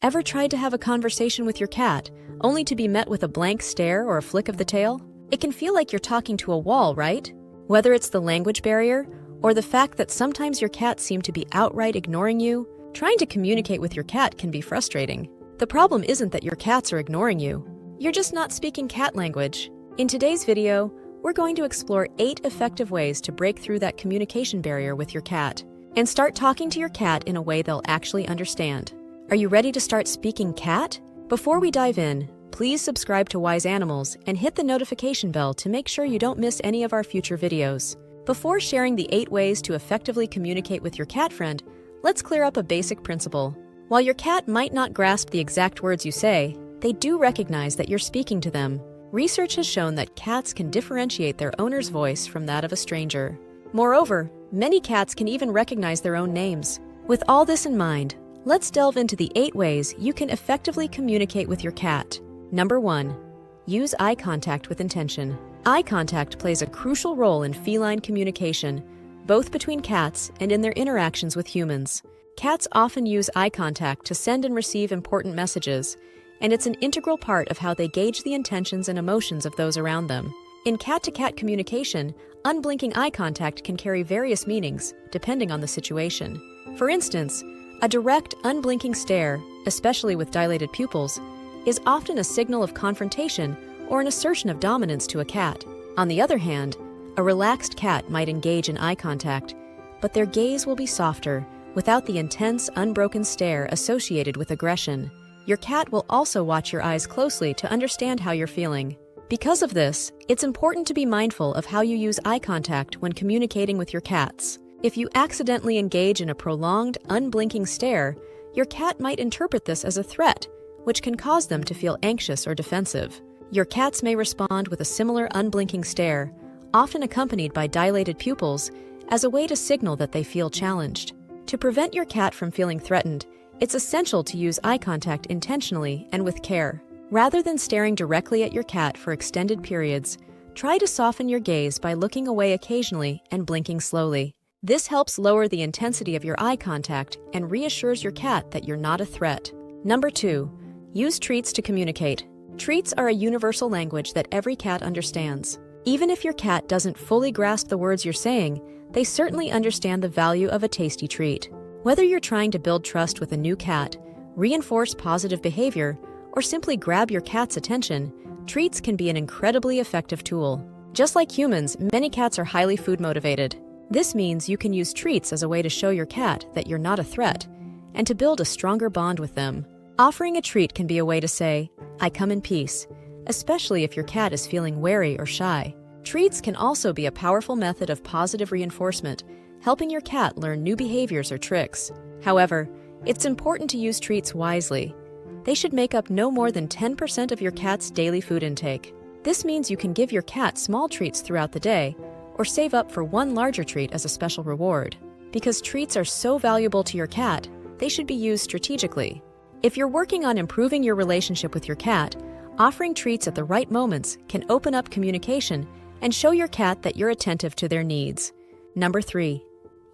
Ever tried to have a conversation with your cat, only to be met with a blank stare or a flick of the tail? It can feel like you're talking to a wall, right? Whether it's the language barrier, or the fact that sometimes your cat seems to be outright ignoring you, trying to communicate with your cat can be frustrating. The problem isn't that your cats are ignoring you. You're just not speaking cat language. In today's video, we're going to explore 8 effective ways to break through that communication barrier with your cat and start talking to your cat in a way they'll actually understand. Are you ready to start speaking cat? Before we dive in, please subscribe to Wise Animals and hit the notification bell to make sure you don't miss any of our future videos. Before sharing the 8 ways to effectively communicate with your cat friend, let's clear up a basic principle. While your cat might not grasp the exact words you say, they do recognize that you're speaking to them. Research has shown that cats can differentiate their owner's voice from that of a stranger. Moreover, many cats can even recognize their own names. With all this in mind, let's delve into the 8 ways you can effectively communicate with your cat. Number 1. Use eye contact with intention. Eye contact plays a crucial role in feline communication, both between cats and in their interactions with humans. Cats often use eye contact to send and receive important messages, and it's an integral part of how they gauge the intentions and emotions of those around them. In cat-to-cat communication, unblinking eye contact can carry various meanings, depending on the situation. For instance, a direct, unblinking stare, especially with dilated pupils, is often a signal of confrontation or an assertion of dominance to a cat. On the other hand, a relaxed cat might engage in eye contact, but their gaze will be softer, without the intense, unbroken stare associated with aggression. Your cat will also watch your eyes closely to understand how you're feeling. Because of this, it's important to be mindful of how you use eye contact when communicating with your cats. If you accidentally engage in a prolonged, unblinking stare, your cat might interpret this as a threat, which can cause them to feel anxious or defensive. Your cats may respond with a similar unblinking stare, often accompanied by dilated pupils, as a way to signal that they feel challenged. To prevent your cat from feeling threatened, it's essential to use eye contact intentionally and with care. Rather than staring directly at your cat for extended periods, try to soften your gaze by looking away occasionally and blinking slowly. This helps lower the intensity of your eye contact and reassures your cat that you're not a threat. Number 2. Use treats to communicate. Treats are a universal language that every cat understands. Even if your cat doesn't fully grasp the words you're saying, they certainly understand the value of a tasty treat. Whether you're trying to build trust with a new cat, reinforce positive behavior, or simply grab your cat's attention, treats can be an incredibly effective tool. Just like humans, many cats are highly food motivated. This means you can use treats as a way to show your cat that you're not a threat, and to build a stronger bond with them. Offering a treat can be a way to say, "I come in peace," especially if your cat is feeling wary or shy. Treats can also be a powerful method of positive reinforcement, helping your cat learn new behaviors or tricks. However, it's important to use treats wisely. They should make up no more than 10% of your cat's daily food intake. This means you can give your cat small treats throughout the day, or save up for one larger treat as a special reward. Because treats are so valuable to your cat, they should be used strategically. If you're working on improving your relationship with your cat, offering treats at the right moments can open up communication and show your cat that you're attentive to their needs. Number 3.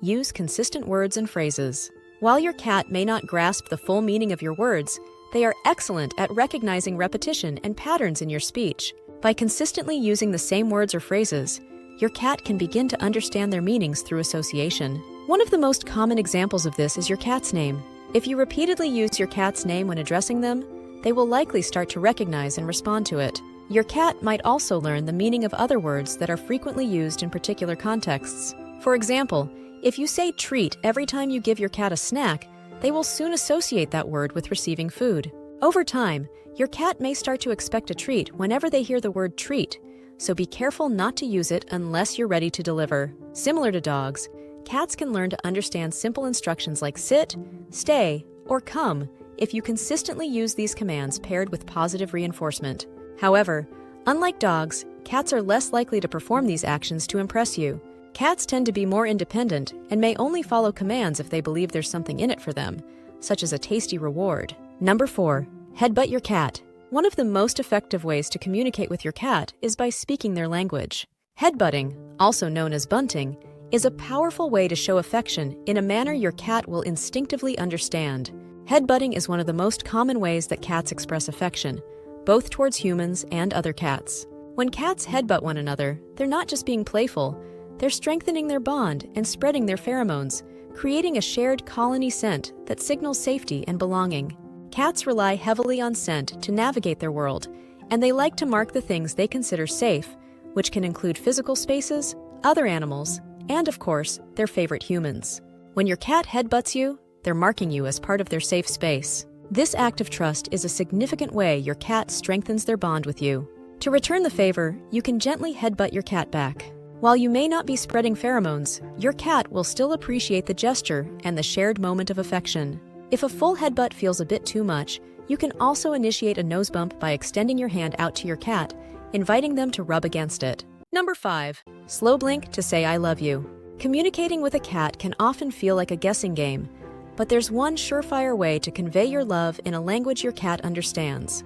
Use consistent words and phrases. While your cat may not grasp the full meaning of your words, they are excellent at recognizing repetition and patterns in your speech. By consistently using the same words or phrases, your cat can begin to understand their meanings through association. One of the most common examples of this is your cat's name. If you repeatedly use your cat's name when addressing them, they will likely start to recognize and respond to it. Your cat might also learn the meaning of other words that are frequently used in particular contexts. For example, if you say treat every time you give your cat a snack, they will soon associate that word with receiving food. Over time, your cat may start to expect a treat whenever they hear the word treat, so be careful not to use it unless you're ready to deliver. Similar to dogs, cats can learn to understand simple instructions like sit, stay, or come if you consistently use these commands paired with positive reinforcement. However, unlike dogs, cats are less likely to perform these actions to impress you. Cats tend to be more independent and may only follow commands if they believe there's something in it for them, such as a tasty reward. Number 4. Headbutt your cat. One of the most effective ways to communicate with your cat is by speaking their language. Headbutting, also known as bunting, is a powerful way to show affection in a manner your cat will instinctively understand. Headbutting is one of the most common ways that cats express affection, both towards humans and other cats. When cats headbutt one another, they're not just being playful, they're strengthening their bond and spreading their pheromones, creating a shared colony scent that signals safety and belonging. Cats rely heavily on scent to navigate their world, and they like to mark the things they consider safe, which can include physical spaces, other animals, and of course, their favorite humans. When your cat headbutts you, they're marking you as part of their safe space. This act of trust is a significant way your cat strengthens their bond with you. To return the favor, you can gently headbutt your cat back. While you may not be spreading pheromones, your cat will still appreciate the gesture and the shared moment of affection. If a full headbutt feels a bit too much, you can also initiate a nose bump by extending your hand out to your cat, inviting them to rub against it. Number 5. Slow blink to say I love you. Communicating with a cat can often feel like a guessing game, but there's one surefire way to convey your love in a language your cat understands: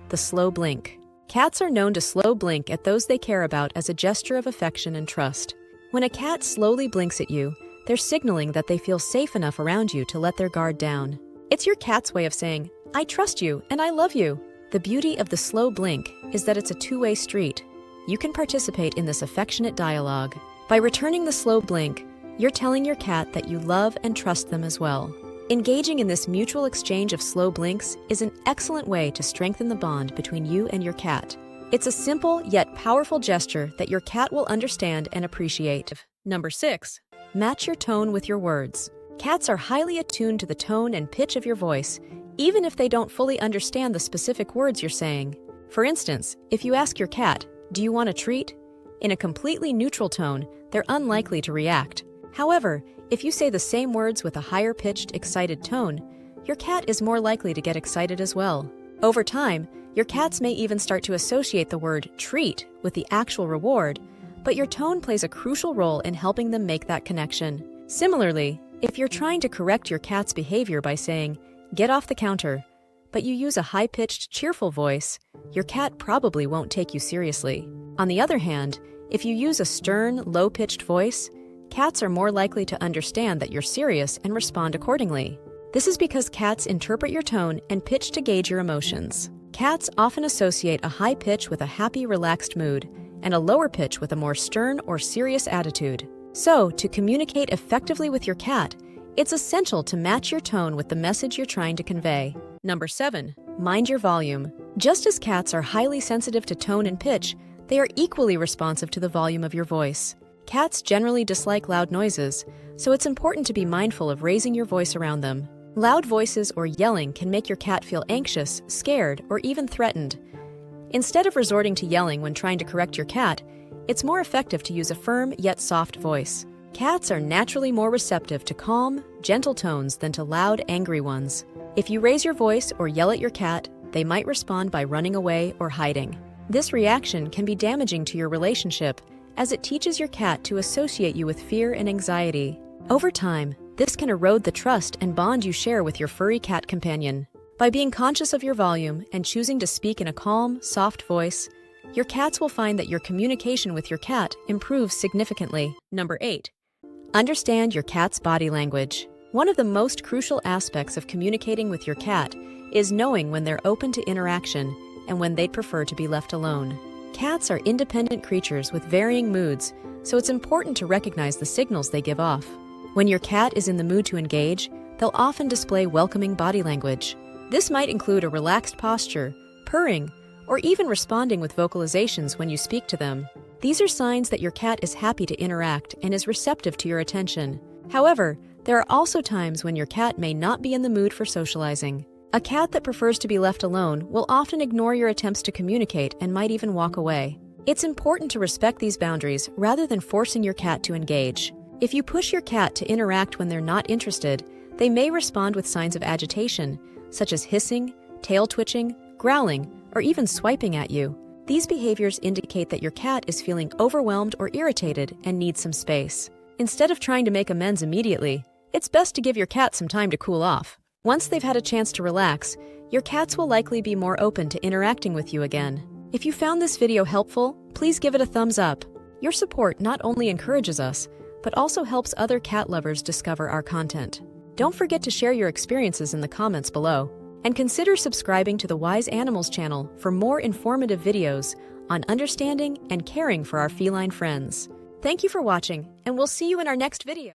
the slow blink. Cats are known to slow blink at those they care about as a gesture of affection and trust. When a cat slowly blinks at you, they're signaling that they feel safe enough around you to let their guard down. It's your cat's way of saying, I trust you and I love you. The beauty of the slow blink is that it's a two-way street. You can participate in this affectionate dialogue. By returning the slow blink, you're telling your cat that you love and trust them as well. Engaging in this mutual exchange of slow blinks is an excellent way to strengthen the bond between you and your cat. It's a simple yet powerful gesture that your cat will understand and appreciate. Number 6. Match your tone with your words. Cats are highly attuned to the tone and pitch of your voice, even if they don't fully understand the specific words you're saying. For instance, if you ask your cat, "Do you want a treat?" in a completely neutral tone, they're unlikely to react. However, if you say the same words with a higher-pitched, excited tone, your cat is more likely to get excited as well. Over time, your cats may even start to associate the word treat with the actual reward, but your tone plays a crucial role in helping them make that connection. Similarly, if you're trying to correct your cat's behavior by saying, "Get off the counter," but you use a high-pitched, cheerful voice, your cat probably won't take you seriously. On the other hand, if you use a stern, low-pitched voice, cats are more likely to understand that you're serious and respond accordingly. This is because cats interpret your tone and pitch to gauge your emotions. Cats often associate a high pitch with a happy, relaxed mood, and a lower pitch with a more stern or serious attitude. So, to communicate effectively with your cat, it's essential to match your tone with the message you're trying to convey. Number 7. Mind your volume. Just as cats are highly sensitive to tone and pitch, they are equally responsive to the volume of your voice. Cats generally dislike loud noises, so it's important to be mindful of raising your voice around them. Loud voices or yelling can make your cat feel anxious, scared, or even threatened. Instead of resorting to yelling when trying to correct your cat, it's more effective to use a firm yet soft voice. Cats are naturally more receptive to calm, gentle tones than to loud, angry ones. If you raise your voice or yell at your cat, they might respond by running away or hiding. This reaction can be damaging to your relationship, as it teaches your cat to associate you with fear and anxiety. Over time, this can erode the trust and bond you share with your furry cat companion. By being conscious of your volume and choosing to speak in a calm, soft voice, your cats will find that your communication with your cat improves significantly. Number 8. Understand your cat's body language. One of the most crucial aspects of communicating with your cat is knowing when they're open to interaction and when they'd prefer to be left alone. Cats are independent creatures with varying moods, so it's important to recognize the signals they give off. When your cat is in the mood to engage, they'll often display welcoming body language. This might include a relaxed posture, purring, or even responding with vocalizations when you speak to them. These are signs that your cat is happy to interact and is receptive to your attention. However, there are also times when your cat may not be in the mood for socializing. A cat that prefers to be left alone will often ignore your attempts to communicate and might even walk away. It's important to respect these boundaries rather than forcing your cat to engage. If you push your cat to interact when they're not interested, they may respond with signs of agitation, such as hissing, tail twitching, growling, or even swiping at you. These behaviors indicate that your cat is feeling overwhelmed or irritated and needs some space. Instead of trying to make amends immediately, it's best to give your cat some time to cool off. Once they've had a chance to relax, your cats will likely be more open to interacting with you again. If you found this video helpful, please give it a thumbs up. Your support not only encourages us, but also helps other cat lovers discover our content. Don't forget to share your experiences in the comments below. And consider subscribing to the Wise Animals channel for more informative videos on understanding and caring for our feline friends. Thank you for watching, and we'll see you in our next video.